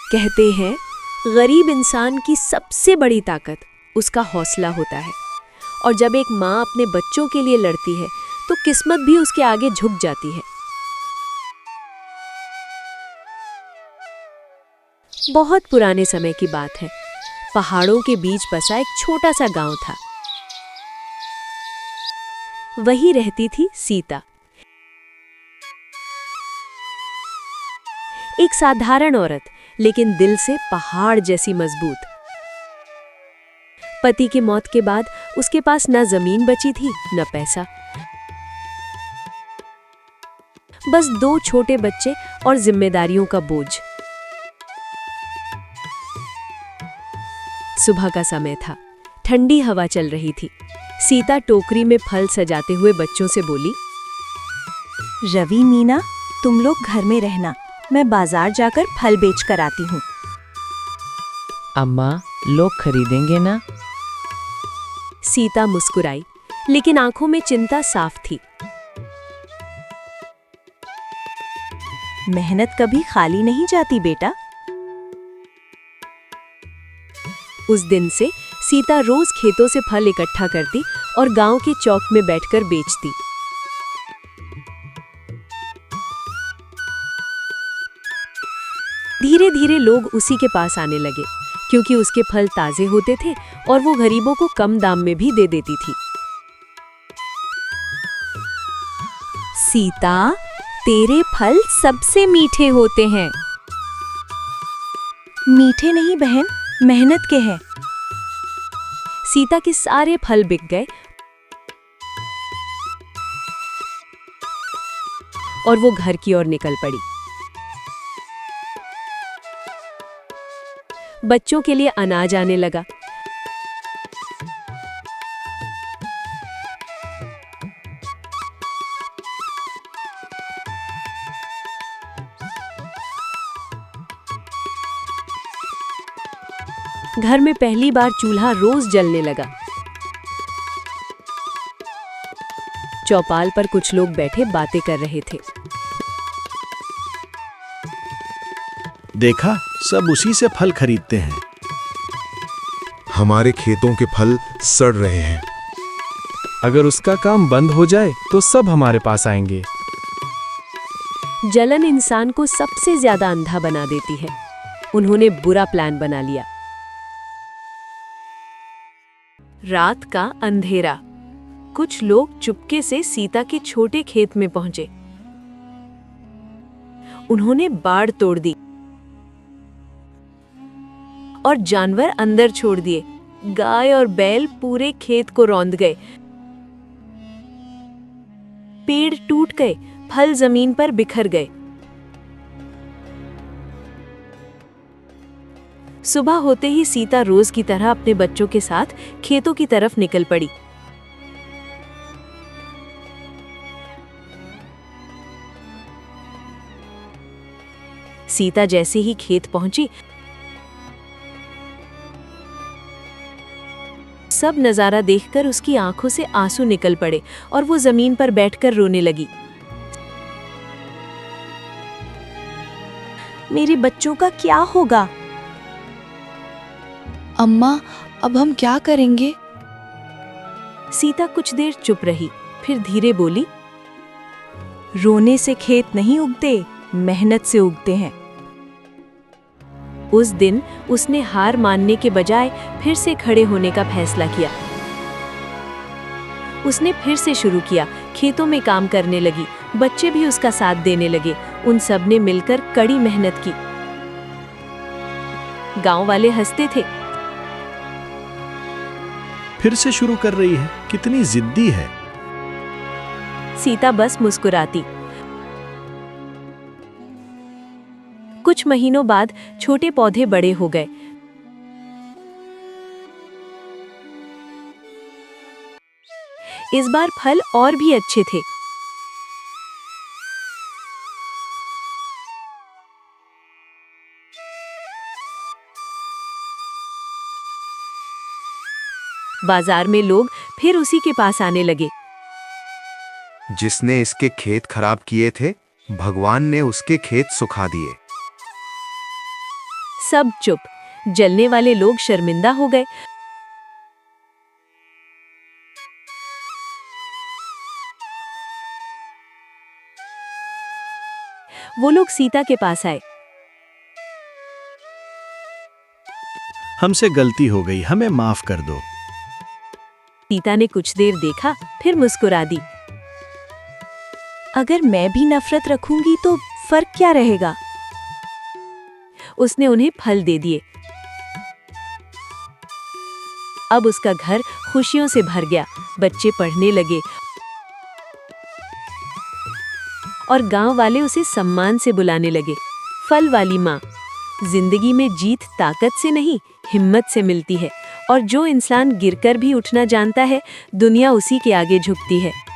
कहते हैं गरीब इंसान की सबसे बड़ी ताकत उसका हौसला होता है, और जब एक माँ अपने बच्चों के लिए लड़ती है तो किस्मत भी उसके आगे झुक जाती है। बहुत पुराने समय की बात है। पहाड़ों के बीच बसा एक छोटा सा गांव था। वहीं रहती थी सीता, एक साधारण औरत, लेकिन दिल से पहाड़ जैसी मजबूत। पति की मौत के बाद उसके पास न जमीन बची थी न पैसा, बस 2 छोटे बच्चे और जिम्मेदारियों का बोझ। सुबह का समय था, ठंडी हवा चल रही थी। सीता टोकरी में फल सजाते हुए बच्चों से बोली, रवि, मीना, तुम लोग घर में रहना, मैं बाजार जाकर फल बेच कर आती हूँ। अम्मा, लोग खरीदेंगे ना? सीता मुस्कुराई, लेकिन आंखों में चिंता साफ थी। मेहनत कभी खाली नहीं जाती बेटा। उस दिन से सीता रोज खेतों से फल इकट्ठा करती और गांव के चौक में बैठकर बेचती। धीरे धीरे लोग उसी के पास आने लगे, क्योंकि उसके फल ताजे होते थे और वो गरीबों को कम दाम में भी दे देती थी। सीता, तेरे फल सबसे मीठे होते हैं। मीठे नहीं बहन, मेहनत के हैं। सीता के सारे फल बिक गए और वो घर की ओर निकल पड़ी। बच्चों के लिए अनाज आने लगा। घर में पहली बार चूल्हा रोज जलने लगा। चौपाल पर कुछ लोग बैठे बातें कर रहे थे। देखा, सब उसी से फल खरीदते हैं। हमारे खेतों के फल सड़ रहे हैं। अगर उसका काम बंद हो जाए तो सब हमारे पास आएंगे। जलन इंसान को सबसे ज्यादा अंधा बना देती है। उन्होंने बुरा प्लान बना लिया। रात का अंधेरा। कुछ लोग चुपके से सीता के छोटे खेत में पहुंचे। उन्होंने बाड़ तोड़ दी और जानवर अंदर छोड़ दिए। गाय और बैल पूरे खेत को रौंद गए। पेड़ टूट गए, फल जमीन पर बिखर गए। सुबह होते ही सीता रोज की तरह अपने बच्चों के साथ खेतों की तरफ निकल पड़ी। सीता जैसे ही खेत पहुंची, सब नजारा देखकर उसकी आंखों से आंसू निकल पड़े और वो जमीन पर बैठकर रोने लगी। मेरे बच्चों का क्या होगा? अम्मा, अब हम क्या करेंगे? सीता कुछ देर चुप रही, फिर धीरे बोली, रोने से खेत नहीं उगते, मेहनत से उगते हैं। उस दिन उसने हार मानने के बजाय फिर से खड़े होने का फैसला किया। उसने फिर से शुरू किया, खेतों में काम करने लगी। बच्चे भी उसका साथ देने लगे। उन सब ने मिलकर कड़ी मेहनत की। गांव वाले हंसते थे। फिर से शुरू कर रही है, कितनी जिद्दी है। सीता बस मुस्कुराती। कुछ महीनों बाद छोटे पौधे बड़े हो गए। इस बार फल और भी अच्छे थे। बाजार में लोग फिर उसी के पास आने लगे। जिसने इसके खेत खराब किए थे, भगवान ने उसके खेत सुखा दिए। सब चुप। जलने वाले लोग शर्मिंदा हो गए। वो लोग सीता के पास आए। हमसे गलती हो गई, हमें माफ कर दो। सीता ने कुछ देर देखा, फिर मुस्कुरा दी। अगर मैं भी नफरत रखूंगी तो फर्क क्या रहेगा? उसने उन्हें फल दे दिए। अब उसका घर खुशियों से भर गया। बच्चे पढ़ने लगे और गांव वाले उसे सम्मान से बुलाने लगे। फल वाली माँ। जिंदगी में जीत ताकत से नहीं, हिम्मत से मिलती है। और जो इंसान गिरकर भी उठना जानता है, दुनिया उसी के आगे झुकती है।